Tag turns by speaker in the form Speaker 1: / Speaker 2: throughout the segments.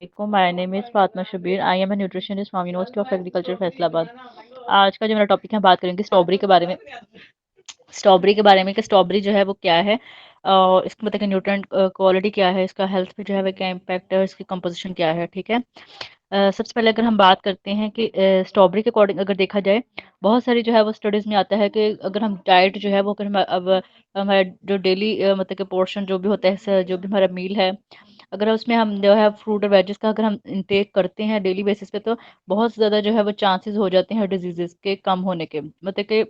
Speaker 1: My name is Fatima Shabbir. I am a nutritionist from university of agriculture Faisalabad. आज का जो मेरा टॉपिक है, हम बात करेंगे स्ट्रॉबेरी के बारे में। स्ट्रॉबेरी के बारे में कि स्ट्रॉबेरी जो है वो क्या है, और इसके मतलब कि न्यूट्रिएंट क्वालिटी क्या है, इसका हेल्थ पे जो है वो क्या इम्पैक्ट है, और इसकी कंपोजिशन क्या है। ठीक है। सबसे पहले अगर हम बात करते हैं कि स्ट्रॉबेरी के अकॉर्डिंग अगर देखा जाए, बहुत सारी जो है वो स्टडीज़ में आता है कि अगर हम डाइट जो है वो, अगर हम अब हमारा जो डेली मतलब कि पोर्शन जो भी होता है, जो भी हमारा मील है, अगर उसमें हम जो है फ्रूट और वेजेस का अगर हम इंटेक करते हैं डेली बेसिस पे, तो बहुत ज़्यादा जो है वो चांसेस हो जाते हैं डिजीज़ के कम होने के। मतलब कि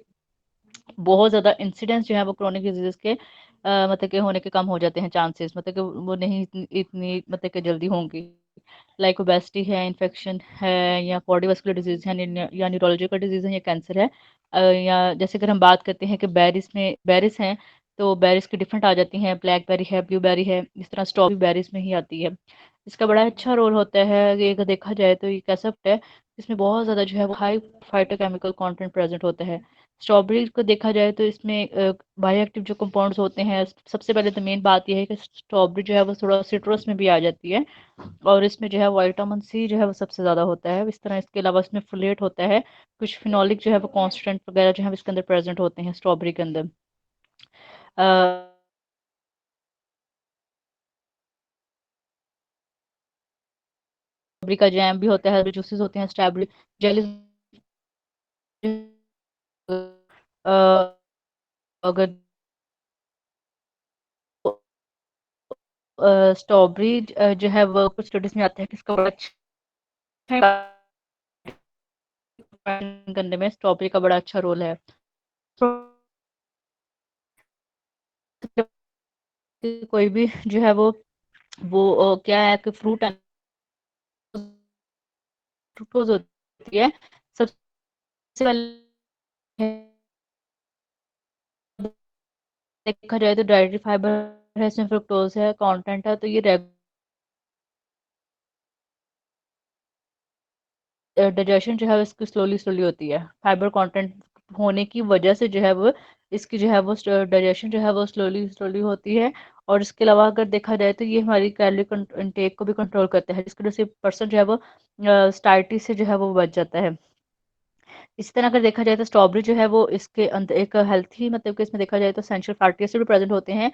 Speaker 1: बहुत ज़्यादा इंसिडेंस जो है वो क्रोनिक डिजीज़ के मतलब कि होने के कम हो जाते हैं चांसेस, मतलब कि वो नहीं इतनी मतलब कि जल्दी होंगी। लाइक ओबेसिटी है, इन्फेक्शन है, या कार्डियोवास्कुलर डिजीज़ है, या न्यूरोलॉजिकल डिजीज़ है, या कैंसर है। या जैसे अगर हम बात करते हैं कि बेरीज हैं, तो बेरीज की डिफरेंट आ जाती हैं, ब्लैकबेरी है, ब्लूबेरी है, इस तरह स्ट्रॉबेरी बेरीज में ही आती है। इसका बड़ा अच्छा रोल होता है। ये अगर देखा जाए तो ये कंसेप्ट है, इसमें बहुत ज़्यादा जो है वो हाई फाइटोकेमिकल कंटेंट प्रेजेंट होता है। स्ट्रॉबेरी को देखा जाए तो इसमें बायोएक्टिव जो कंपाउंड्स होते हैं, सबसे पहले तो मेन बात यह है कि स्ट्रॉबेरी जो है वो थोड़ा सिट्रस में भी आ जाती है, और इसमें जो है विटामिन सी जो है वो सबसे ज़्यादा होता है। इस तरह इसके अलावा इसमें फोलेट होता है, कुछ फिनोलिक जो है वो कॉन्स्टेंट वगैरह जो है इसके अंदर प्रेजेंट होते हैं स्ट्रॉबेरी के अंदर। स्ट्रॉबेरी का जैम भी होता है, जूसेस होते हैं, स्ट्रॉबेरी जेली। अगर स्ट्रॉबेरी जो है वो कुछ स्टडीज में आता है कि इसका बड़ा अच्छा करने में स्ट्रॉबेरी का बड़ा अच्छा रोल है। कोई भी जो है वो क्या है कि फ्रूट फ्रूक्टोज होती है। सबसे पहले देखा जाए तो डाइटरी फाइबर है, इसमें फ्रुक्टोज है, कंटेंट है, तो ये डाइजेशन जो है इसकी स्लोली स्लोली होती है। फाइबर कंटेंट होने की वजह से जो है वो इसकी जो है वो डाइजेशन जो है वो स्लोली स्लोली होती है। और इसके अलावा अगर देखा जाए तो ये हमारी कैलोरी इंटेक को भी कंट्रोल करता है, जिसकी वजह से पर्सन जो है वो स्टार्टी से जो है वो बच जाता है। इसी तरह अगर देखा जाए तो स्ट्रॉबेरी जो है वो इसके अंदर एक हेल्थी, मतलब कि इसमें देखा जाए तो एसेंशियल फैटी एसिड भी प्रेजेंट होते हैं।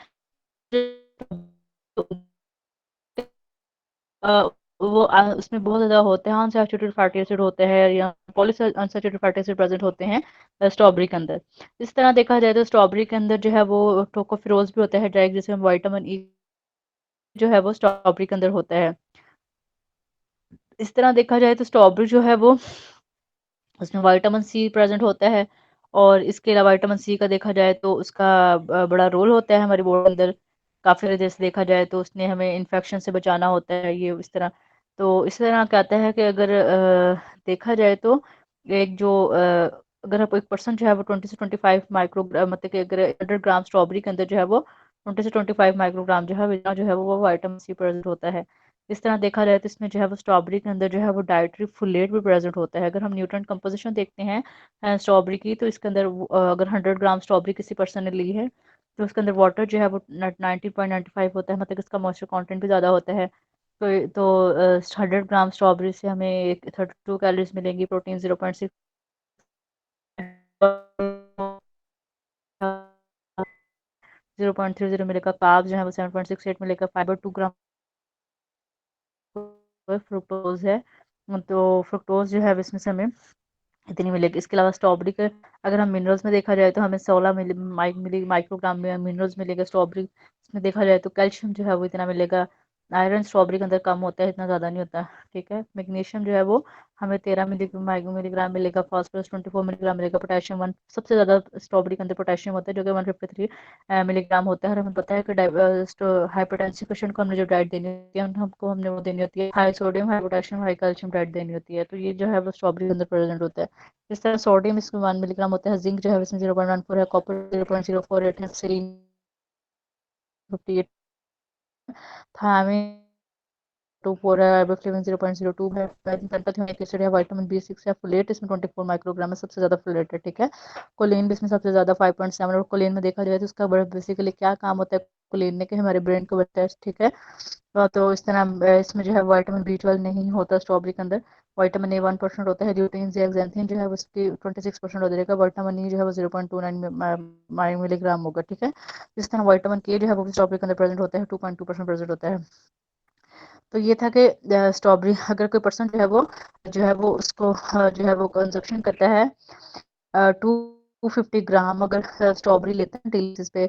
Speaker 1: अ, उसमें बहुत ज़्यादा होते हैं अनसैचुरेटेड फैटी एसिड होते हैं, या poly unsaturated fatty acid present होते हैं स्ट्रॉबेरी के अंदर। इस तरह देखा जाए तो स्ट्रॉबेरी के अंदर जो है वो टोकोफिरोज भी होता है डायरेक्ट, जिसमें विटामिन ई जो है वो स्ट्रॉबेरी के अंदर होता है। इस तरह देखा जाए तो स्ट्रॉबेरी जो है वो, उसमें विटामिन सी प्रेजेंट होता है। और इसके अलावा विटामिन सी का देखा जाए तो उसका बड़ा रोल होता है हमारी बॉडी के अंदर। काफ़ी जैसे देखा जाए तो उसने हमें इन्फेक्शन से बचाना होता है, ये इस तरह। तो इस तरह कहता है कि अगर देखा जाए तो एक जो अगर आप एक पर्सन जो है वो 20 से 25 माइक्रोग्राम, मतलब कि अगर 100 ग्राम स्ट्रॉबेरी के अंदर जो है वो 20 से 25 माइक्रोग्राम जो है वो विटामिन सी प्रेजेंट होता है। इस तरह देखा जाए तो इसमें जो है वो स्ट्रॉबेरी के अंदर जो है वो डाइटरी फोलेट भी प्रेजेंट होता है। अगर हम न्यूट्रिएंट कंपोजिशन देखते हैं स्ट्रॉबेरी की, तो इसके अंदर अगर 100 ग्राम स्ट्रॉबेरी किसी पर्सन ने ली है, तो उसके अंदर वाटर जो है वो 90.95 होता है, मतलब इसका मॉइस्चर कंटेंट भी ज़्यादा होता है। तो 100 ग्राम स्ट्रॉबेरी से हमें 32 कैलोरीज मिलेंगी, प्रोटीन 0.6, 0.30 मिलेगा, कार्ब्स जो है वो 7.68 मिलेगा, फाइबर 2 ग्राम फ्रुक्टोज है। तो फ्रुक्टोज जो है इसमें से हमें इतनी मिलेगी। इसके अलावा स्ट्रॉबेरी के अगर हम मिनरल्स में देखा जाए तो हमें 16 मिली माइक्रोग्राम में मिनरल्स मिलेगा स्ट्रॉबेरी। इसमें देखा जाए तो कैल्शियम जो है वो इतना मिलेगा। आयरन स्ट्रॉबेरी के अंदर कम होता है, इतना ज़्यादा नहीं होता। ठीक है। मैग्नीशियम जो है वो हमें 13 मिलीग्राम मिलेगा, फास्फोरस 24 मिलीग्राम मिलेगा, पोटेशियम वन सबसे ज़्यादा स्ट्रॉबेरी के अंदर पोटेशियम होता है, जो कि 153 मिलीग्राम होता है। और हमें पता है कि हाइपरटेंसिव पेशेंट को हमने जो डाइट देनी होती है, हमने वो देनी होती है high sodium, high potassium, high calcium diet देनी होती है। तो ये जो है वो स्ट्रॉबेरी के अंदर प्रेजेंट होता है। इस तरह सोडियम इसमें 1 मिलीग्राम होता है, जिंक जो है इसमें 0.14 है, कॉपर 0.048 है, सेलेनियम 58, थायमिन 24 है, आइबोफ्लेविन 0.02 है, पेंटाथेनिक एसिड है, विटामिन बी 6 है, फोलेट इसमें 24 माइक्रोग्राम है, सबसे ज्यादा फोलेट है। ठीक है। कोलिन भी इसमें सबसे ज्यादा 5.7। और कोलिन में देखा जाए तो उसका बड़ा बेसिकली क्या काम होता है, को लेने के हमारे ब्रेन को बनता है, ठीक है। तो इस तरह इसमें जो है विटामिन बी 12 नहीं होता स्ट्रॉबेरी के अंदर। विटामिन ए 1% होता है, ल्यूटीन जेक्सांथिन जो है उसकी 26% हो जाएगा। विटामिन ई जो है वो 0.29 मिलीग्राम होगा, ठीक है। इस तरह विटामिन के जो है वो स्ट्रॉबेरी के अंदर प्रेजेंट होता है, 2.2% प्रेजेंट होता है। तो ये था कि स्ट्रॉबेरी अगर कोई पर्सन जो है वो उसको जो है वो कंजप्शन करता है 250 ग्राम अगर स्ट्रॉबेरी लेते हैं डेली बेसिस पे,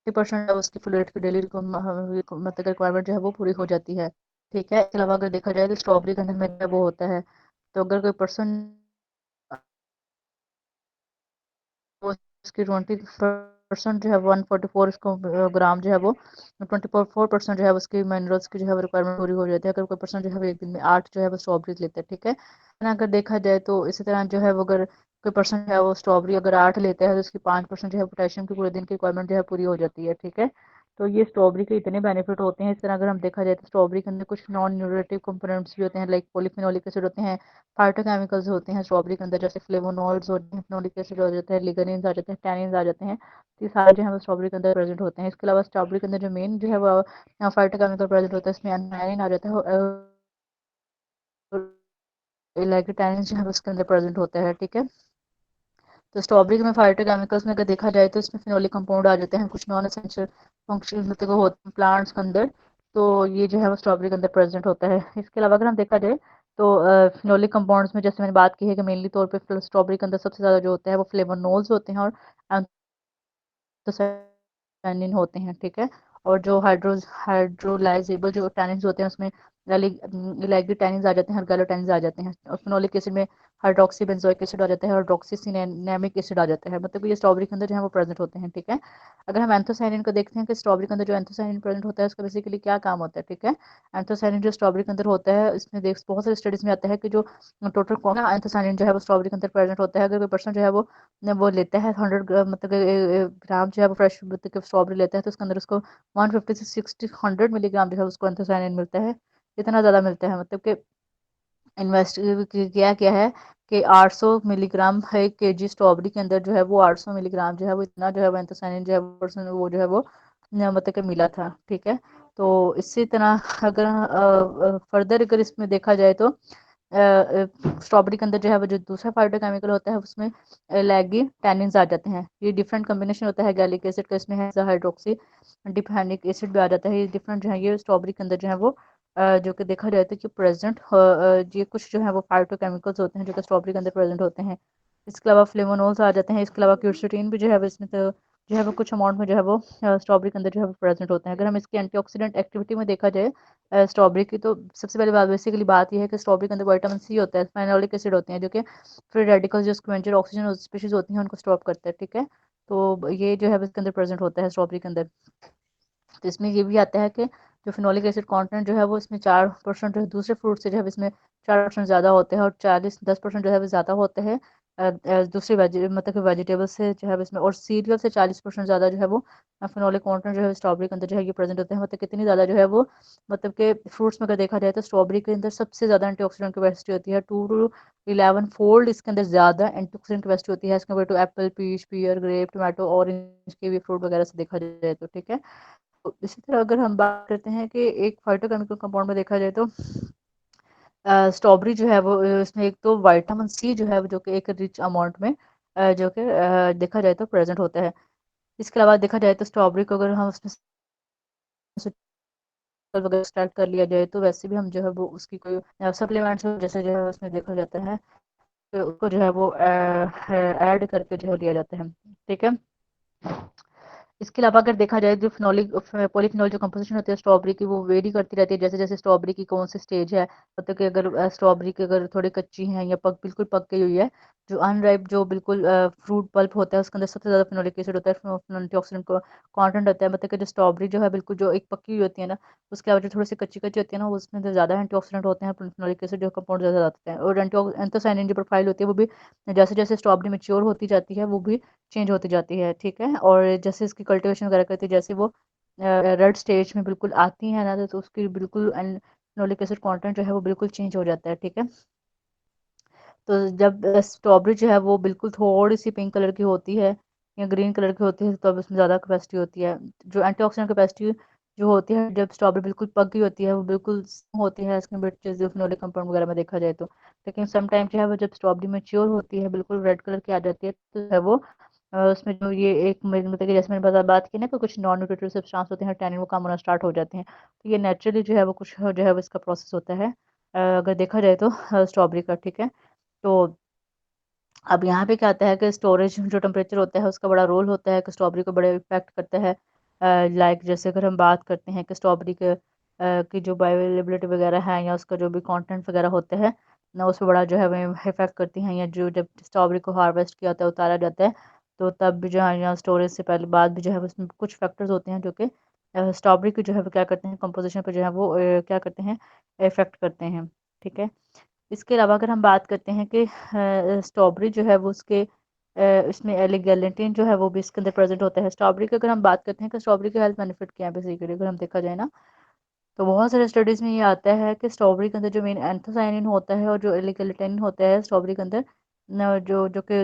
Speaker 1: 50% उसकी फ्लूइड की डेली मतलब रिक्वायरमेंट जो है वो पूरी हो जाती है, ठीक है। इसके अलावा अगर देखा जाए तो स्ट्रॉबेरी के अंदर में वो होता है, तो अगर कोई पर्सन उसकी 20% जो है 144 इसको ग्राम जो है वो 24% जो है उसकी मिनरल्स की जो है रिक्वायरमेंट पूरी हो जाती है अगर कोई पर्सन जो है वो एक दिन में 8 जो है वो स्ट्रॉबेरी लेता है, ठीक है ना। अगर देखा जाए तो इसी तरह जो है वो अगर कोई पर्सन जो है वो स्ट्रॉबेरी अगर 8 लेता है तो उसकी 5% जो है पोटेशियम की पूरे दिन की रिक्वायरमेंट जो है पूरी हो जाती है, ठीक है। तो ये स्ट्रॉबेरी के इतने बेनिफिट होते हैं। इस तरह अगर हम देखा जाए तो स्ट्रॉबेरी के अंदर कुछ नॉन न्यूट्रिटिव कंपोनेंट्स भी होते हैं, लाइक पॉलीफेनोलिक एसिड होते हैं, फाइटोकेमिकल्स होते हैं स्ट्रॉबेरी के अंदर, जैसे फ्लेवोनॉइड्स होते हैं, फेनोलिक एसिड हो जाता है, लिग्निन्स आ जाते हैं, टैनिन्स आ जाते हैं। तो ये सारे जो है वो स्ट्रॉबेरी के अंदर प्रेजेंट होते हैं। इसके अलावा स्ट्रॉबेरी के अंदर जो मेन जो है वो फाइटोकेमिकल प्रेजेंट होता है, इसमें एनाइन आ जाता है, टैनिन्स जो है उसके अंदर प्रेजेंट होता है, ठीक है। तो स्ट्रॉबेरी में फाइटोकेमिकल्स में अगर देखा जाए तो इसमें फिनोलिक कंपाउंड आ जाते हैं, कुछ नॉन एसेंशियल फंक्शन मतलब वो होते हैं प्लांट्स के अंदर। तो ये जो है वो स्ट्रॉबेरी के अंदर प्रेजेंट होता है। इसके अलावा अगर हम देखा जाए तो फिनोलिक कंपाउंड्स में जैसे मैंने बात की है कि मेनली तौर पे स्ट्रॉबेरी के अंदर सबसे ज़्यादा जो होता है वो फ्लेवोनोल्स होते हैं और एंथोसायनिन होते हैं, ठीक है। और जो हाइड्रोलाइजेबल जो टैनिन्स होते हैं उसमें इलेग्रीटैनिन्स आ जाते हैं और गैलोटैनिन्स आ जाते हैं। और फिनोलिक एसिड में हाइड्रोक्सी बेंजोइक एसिड आ जाता है और हाइड्रोक्सीसिनेमिक एसिड आ जाता है, मतलब ये स्ट्रॉबेरी के अंदर जो है वो प्रेजेंट होते हैं, ठीक है। अगर हम एंथोसायनिन को देखते हैं कि स्ट्रॉबेरी के अंदर जो एंथोसायनिन प्रेजेंट होता है उसका बेसिकली क्या काम होता है, ठीक है। एंथोसायनिन जो स्ट्रॉबेरी के अंदर होता है इसमें देख बहुत सारी स्टडीज में आता है कि जो टोटल एंथोसायनिन जो है वो स्ट्रॉबेरी के अंदर प्रेजेंट होता है। अगर कोई पर्सन जो है वो लेता है 100 मतलब ग्राम जो है वो फ्रेश मतलब स्ट्रॉबेरी लेता है तो उसके अंदर उसको 150 से 60 100 मिलीग्राम जो है उसको एंथोसायनिन मिलता है। इतना ज़्यादा मिलता है, मतलब कि इन्वेस्ट किया क्या है कि 800 मिलीग्राम है 1 केजी स्ट्रॉबेरी के अंदर जो है वो 800 मिलीग्राम जो है वो इतना जो है वो एंथोसायनिन जो है वो जो है वो मतलब कि मिला था, ठीक है। तो इसी तरह अगर फर्दर अगर इसमें देखा जाए तो स्ट्रॉबेरी के अंदर जो है वो जो दूसरा फाइटोकेमिकल होता है उसमें लैगी टैनिन्स आ जाते हैं। ये डिफरेंट कॉम्बिनेशन होता है गैलिक एसिड का, इसमें है हाइड्रोक्सी डिफेनिक एसिड भी आ जाता है। ये डिफरेंट जो है ये स्ट्रॉबेरी के अंदर जो है वो जो कि देखा जाता है कि प्रेजेंट ये कुछ जो है वो फाइटोकेमिकल्स होते हैं जो कि स्ट्रॉबेरी के अंदर प्रेजेंट होते हैं। इसके अलावा फ्लेवोनोल्स आ जाते हैं। इसके अलावा क्यूरसेटिन भी जो है वो इसमें तो जो है वो कुछ अमाउंट में जो है वो स्ट्रॉबेरी के अंदर जो है वो प्रेजेंट होते हैं। अगर हम इसकी एंटीऑक्सीडेंट एक्टिविटी में देखा जाए स्ट्रॉबेरी की, तो सबसे पहले बात बेसिकली बात यह है कि स्ट्रॉबेरी के अंदर विटामिन सी होता है, फेनोलिक एसिड होते हैं जो कि फ्री रेडिकल्स जो स्क्वेंचर ऑक्सीजन स्पीशीज होती हैं उनको स्टॉप करता है, ठीक है। तो ये जो है इसके अंदर प्रेजेंट होता है स्ट्रॉबेरी के अंदर। तो इसमें ये भी आता है कि जो फिनोलिक एसिड कंटेंट जो है वो इसमें 4% जो है दूसरे फ्रूट से जो है इसमें 4% ज़्यादा होते हैं और 10% जो है वो ज़्यादा होते हैं दूसरे मतलब कि वेजिटेबल से जो है इसमें, और सीरियल से 40% ज़्यादा जो है वो फिनोलिक कंटेंट जो है स्ट्रॉबेरी के अंदर जो है ये प्रेजेंट होते हैं। मतलब कितनी ज़्यादा जो है वो मतलब कि फ्रूट्स में अगर देखा जाए तो स्ट्रॉबेरी के अंदर सबसे ज़्यादा एंटीऑक्सीडेंट कैपेसिटी होती है, 2 to 11 फोल्ड इसके अंदर ज़्यादा एंटीऑक्सीडेंट कैपेसिटी होती है as compared to apple, peach, pear, grape, tomato, orange के भी फ्रूट वगैरह से देखा जाए तो, ठीक है। तो इसी तरह अगर हम बात करते हैं कि एक फाइटोकेमिकल कंपाउंड में देखा जाए तो स्ट्रॉबेरी जो है वो इसमें एक तो विटामिन सी जो है जो कि एक रिच अमाउंट में जो कि देखा जाए तो प्रेजेंट होता है। इसके अलावा देखा जाए तो स्ट्रॉबेरी को अगर हम उसमें से वगैरह एक्सट्रैक्ट कर लिया जाए तो वैसे भी हम जो है वो उसकी कोई सप्लीमेंट्स जैसे जो है उसमें देखा जाता है तो उसको जो है वो ऐड करके जो है लिया जाता है, ठीक है। इसके अलावा अगर देखा जाए जो फिनोलिक पॉलीफिनोल जो कंपोजिशन होती है स्ट्रॉबेरी की वो वेरी करती रहती है जैसे जैसे स्ट्रॉबेरी की कौन सी स्टेज है, मतलब कि अगर स्ट्रॉबेरी की अगर थोड़ी कच्ची है या बिल्कुल पक गई हुई है, जो अनराइप जो बिल्कुल फ्रूट पल्प होता है उसके अंदर सबसे ज़्यादा फिनोलिक एसिड होता है, एंटीऑक्सीडेंट को कॉन्टेंट होता है। मतलब कि जो स्ट्रॉबेरी जो है बिल्कुल जो एक पकी हुई होती है ना, उसके अलावा जो थोड़ी सी कच्ची कच्ची होती है ना उसमें जो ज़्यादा एंटीऑक्सीडेंट होते हैं, फिनोलिक एसिड जो कंपाउंड ज़्यादा होते हैं। और एंथोसायनिन जो प्रोफाइल होती है वो भी जैसे जैसे स्ट्रॉबेरी मेच्योर होती जाती है वो भी चेंज होती जाती है, ठीक है। और जैसे इसकी कल्टीवेशन वगैरह करती है जैसे वो रेड स्टेज में बिल्कुल आती है ना तो उसकी बिल्कुल फेनोलिक एसिड कंटेंट जो है वो बिल्कुल चेंज हो जाता है, ठीक है। तो जब स्ट्रॉबेरी जो है वो बिल्कुल थोड़ी सी पिंक कलर की होती है या ग्रीन कलर की होती है तो अब उसमें ज़्यादा कैपेसिटी होती है। जो एंटीऑक्सीडेंट कैपेसिटी जो होती है जब स्ट्रॉबेरी बिल्कुल पक गई होती है वो बिल्कुल होती है एज़ कम्पेयर टू जो फिनोलिक कंपाउंड वगैरह में देखा जाए तो। लेकिन सम टाइम जो है वो जब स्ट्रॉबेरी मैच्योर होती है बिल्कुल रेड कलर की आ जाती है तो है वो उसमें जो ये एक मतलब कि जैसे मैंने बात की ना कि कुछ नॉन न्यूट्रिटिव सब्सटेंस होते हैं टैनिन वो कम होना स्टार्ट हो जाते हैं। तो ये नेचुरली जो है वो कुछ जो है वो इसका प्रोसेस होता है अगर देखा जाए तो स्ट्रॉबेरी का, ठीक है। तो अब यहाँ पे क्या आता है कि स्टोरेज जो टेम्परेचर होता है उसका बड़ा रोल होता है कि स्ट्रॉबेरी को बड़ा इफेक्ट करता है। लाइक जैसे अगर हम बात करते हैं कि स्ट्रॉबेरी के की जो बायोअवेलेबिलिटी वगैरह है या उसका जो भी कंटेंट वगैरह होता है ना उस पर बड़ा जो है वो इफेक्ट करती हैं। या जो जब स्ट्रॉबेरी को हार्वेस्ट किया होता है उतारा जाता है तो तब भी जो है या स्टोरेज से पहले बाद भी जो है उसमें कुछ फैक्टर्स होते हैं जो कि स्ट्रॉबेरी की जो है वो क्या करते हैं कंपोजिशन पर जो है वो क्या करते हैं इफेक्ट करते हैं, ठीक है। इसके अलावा अगर हम बात करते हैं कि स्ट्रॉबेरी जो है वो उसके इसमें एलिगेलेंटिन जो है वो भी इसके अंदर प्रेजेंट होता है। स्ट्रॉबेरी की अगर हम बात करते हैं कि स्ट्रॉबेरी के हेल्थ बेनिफिट क्या है बेसिकली अगर हम देखा जाए ना तो बहुत सारे स्टडीज़ में ये आता है कि स्ट्रॉबेरी के अंदर जो मेन एंथोसायनिन होता है और जो एलिगेलेंटिन होता है स्ट्रॉबेरी के अंदर जो जो कि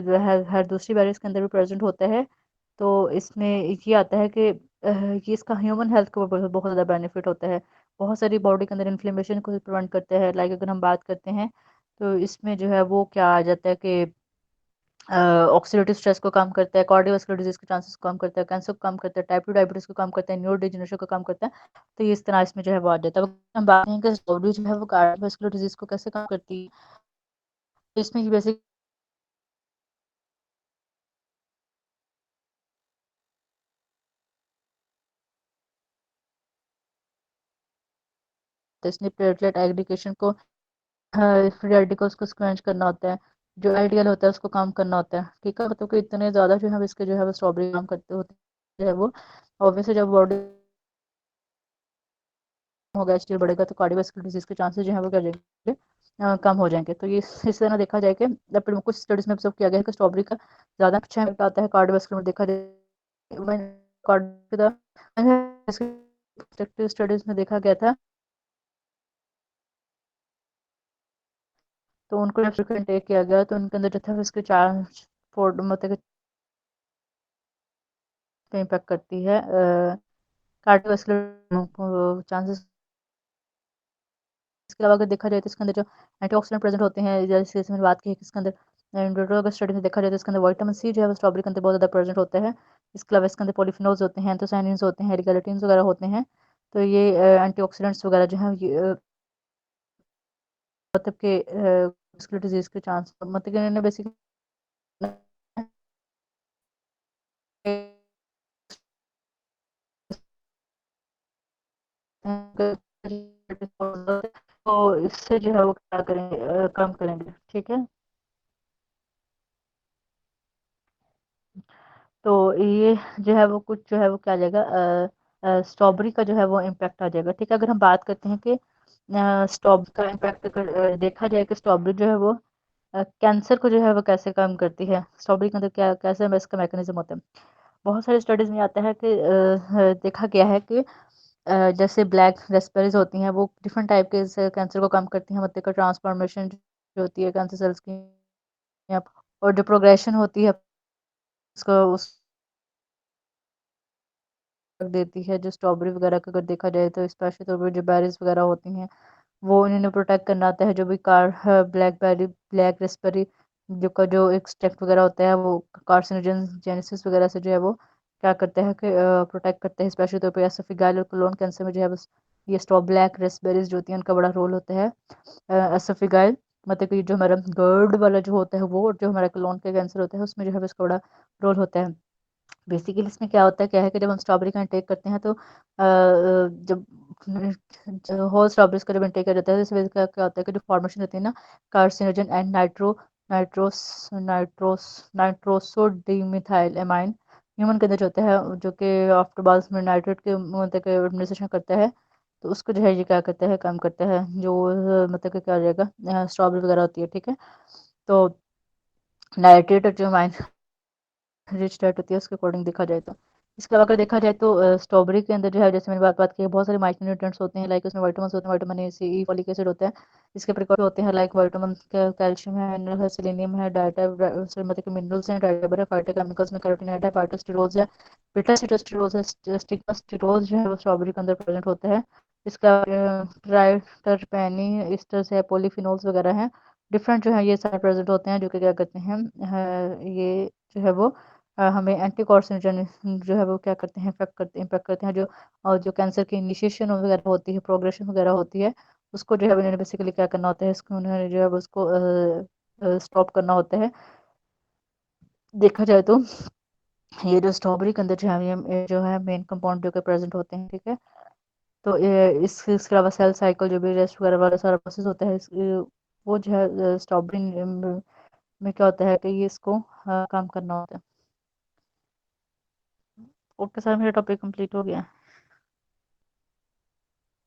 Speaker 1: हर दूसरी बेरीज के अंदर भी प्रेजेंट होता है। तो इसमें ये आता है कि ये इसका ह्यूमन हेल्थ को बहुत बहुत ज़्यादा बेनिफिट होता है। बहुत सारी बॉडी के अंदर इन्फ्लेमेशन को प्रिवेंट करता है। लाइक अगर हम बात करते हैं तो इसमें जो है वो क्या आ जाता है कि ऑक्सीडेटिव स्ट्रेस को कम करता है, कार्डियोवास्कुलर डिजीज के चांसेस को कम करता है, कैंसर को कम करता है, टाइप 2 डायबिटीज को कम करता है, न्यूरो डिजेनरेशन को कम करता है। तो ये इस तरह इसमें जो है वो आ जाता है। अब हम बात करें कि स्टोरी जो है वो कार्डियोवास्कुलर डिजीज को कैसे कम करती है, तो इसमें ये बेसिक इसने प्लेटलेट एग्रीगेशन को फ्री रेडिकल्स को स्क्वेंच करना होता है, जो एलडीएल होता है उसको कम करना होता है, ठीक है। मतलब कि इतने ज़्यादा जो है इसके जो है वो स्ट्रॉबेरी काम करते होते हैं वो ऑब्वियसली जब बॉडी होगा स्टील बढ़ेगा तो कार्डियोवास्कुलर डिजीज के चांसेस जो है वो क्या हो जाएंगे कम हो जाएंगे। तो ये इस तरह देखा जाए कि कुछ स्टडीज में ऑब्जर्व किया गया है कि स्ट्रॉबेरी का ज़्यादा अच्छा इम्पैक्ट आता है कार्डियोवास्कुलर में देखा जाए स्टडीज में देखा गया था तो उनको जब टेक किया गया तो उनके अंदर जो था उसके चार फोर मतलब इम्पैक्ट करती है कार्डियोवास्कुलर चांसेस। इसके अलावा अगर देखा जाए तो इसके अंदर जो एंटीऑक्सीडेंट प्रेजेंट होते हैं जैसे मैंने बात की है कि इसके अंदर अगर स्टडी में देखा जाए तो इसके अंदर विटामिन सी जो है वो स्ट्रॉबेरी के अंदर बहुत ज़्यादा प्रेजेंट होता है। इसके अलावा इसके अंदर पॉलीफिनोल्स होते हैं, एंथोसायनिन्स होते हैं, एरिगेलेटिन्स वगैरह होते हैं। तो ये एंटीऑक्सीडेंट्स वगैरह जो है ये मतलब के डिजीज के चांस मतलब कि इन्होंने बेसिकली तो इससे जो है वो क्या करेंगे कम करेंगे, ठीक है। तो ये जो है वो कुछ जो है वो क्या आ जाएगा स्ट्रॉबेरी का जो है वो इम्पैक्ट आ जाएगा, ठीक है। अगर हम बात करते हैं कि स्ट्रॉबेरी का इम्पैक्ट अगर देखा जाए कि स्ट्रॉबेरी जो है वो कैंसर को जो है वो कैसे कम करती है, स्ट्रॉबेरी के अंदर क्या कैसे इसका मैकेनिज्म होता है। बहुत सारे स्टडीज में आता है कि देखा गया है कि जैसे ब्लैक रेस्पबेरीज होती हैं वो डिफरेंट टाइप के कैंसर को कम करती हैं। मतलब का ट्रांसफॉर्मेशन जो होती है कैंसर सेल्स की और जो प्रोग्रेशन होती है उसको उस देती है। जो स्ट्रॉबेरी वगैरह का अगर देखा जाए तो स्पेशली तौर पर जो बेरीज वगैरह होती हैं वो इन्हें प्रोटेक्ट करना आता है। जो भी ब्लैकबेरी ब्लैक रेस्पबेरी जो का जो एक्सट्रैक्ट वगैरह होता है वो कार्सिनोजन जेनेसिस वगैरह से जो है वो क्या करता है कि प्रोटेक्ट करते हैं। स्पेशली तौर पर एसोफेगाइल और कोलोन कैंसर में जो है बस ये ब्लैक रेस्पबेरीज जो होती हैं उनका बड़ा रोल होता है। एसोफेगाइल मतलब कि जो हमारा गर्ड वाला जो होता है वो और जो हमारा कोलोन का कैंसर होता है उसमें जो है इसका बड़ा रोल होता है। बेसिकली इसमें क्या है कि जब हम स्ट्रॉबेरी का इंटेक करते हैं तो जब होल स्ट्रॉबेरीज का जब इंटेक किया जाता है तो इस वजह से क्या होता है कि जो फॉर्मेशन होती है ना carcinogen and nitroso nitroso nitrosodimethylamine human के अंदर जो होता है जो कि आफ्टर बाल्स में नाइट्रेट के मतलब के एडमिनिस्ट्रेशन करता है तो उसको जो है ये क्या करता है कम करता है। जो मतलब कि क्या हो जाएगा स्ट्रॉबेरी वगैरह होती है, ठीक है। तो नाइट्रेट और जो रिच डाइट होती है उसके अकॉर्डिंग देखा जाए तो। इसके अलावा अगर देखा जाए तो स्ट्रॉबेरी के अंदर जो है जैसे मैंने बात बात की है बहुत सारे माइक्रो न्यूट्रिएंट्स होते हैं। लाइक उसमें विटामिन होते हैं, vitamin A, C, E, folic acid होता है। इसके प्रिकॉशन होते हैं लाइक विटामिन, कैल्शियम है, मिनरल है, सेलेनियम है, डाइटा मतलब कि मिनरल्स हैं, डाइटर है, फाइटोकेमिकल्स में कैरोटीनॉइड है, फाइटोस्टेरोल्स है, बीटा सिटोस्टेरोल्स है, स्टिग्मास्टेरोल जो है वो स्ट्रॉबेरी के अंदर प्रेजेंट होता है। इसका ट्राइटरपेनी एस्टर्स है, पॉलीफिनोल्स वगैरह हैं, डिफरेंट जो है ये सारे प्रेजेंट होते हैं, जो कि क्या कहते हैं ये जो है वो हमें एंटीकॉर्सिनोजन जो है वो क्या करते हैं, इफेक्ट करते हैं, जो और जो कैंसर की इनिशिएशन वगैरह होती है, प्रोग्रेशन वगैरह होती है, उसको जो है उन्होंने बेसिकली क्या करना होता है, इसको उन्होंने जो है उसको स्टॉप करना होता है। देखा जाए तो ये जो स्ट्रॉबेरी के अंदर जो है ये जो है मेन कंपाउंड जो कि प्रेजेंट होते हैं, ठीक है। तो ये इसके अलावा सेल साइकिल जो भी रेस्ट वगैरह वाला सारा प्रोसेस होता है वो जो है स्ट्रॉबेरी में क्या होता है कि ये इसको काम करना होता है। ओके सर, मेरा टॉपिक कंप्लीट हो गया।